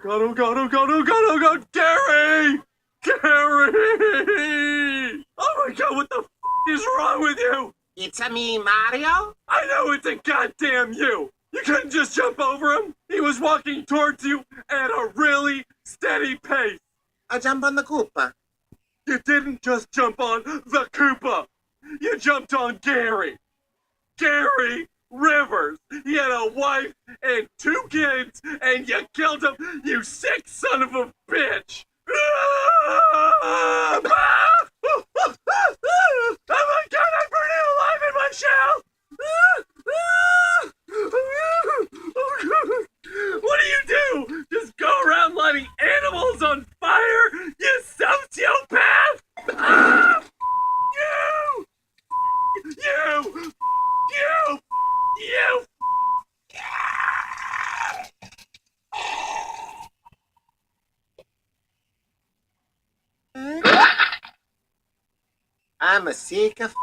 god, oh god, oh god, oh god, oh god, Gary! Gary! Oh my god, what the is wrong with you? It's a me, Mario? I know it's a goddamn you! You couldn't just jump over him! He was walking towards you at a really steady pace! I jump on the Koopa. You didn't just jump on the Koopa! You jumped on Gary! Gary Rivers! He had a wife and 2 kids, and you killed him, you sick son of a bitch! Oh my god, I'm burning alive in my shell! What do you do? Just go around lighting animals on fire? You sociopath! You! You! You! You! I'm a sick of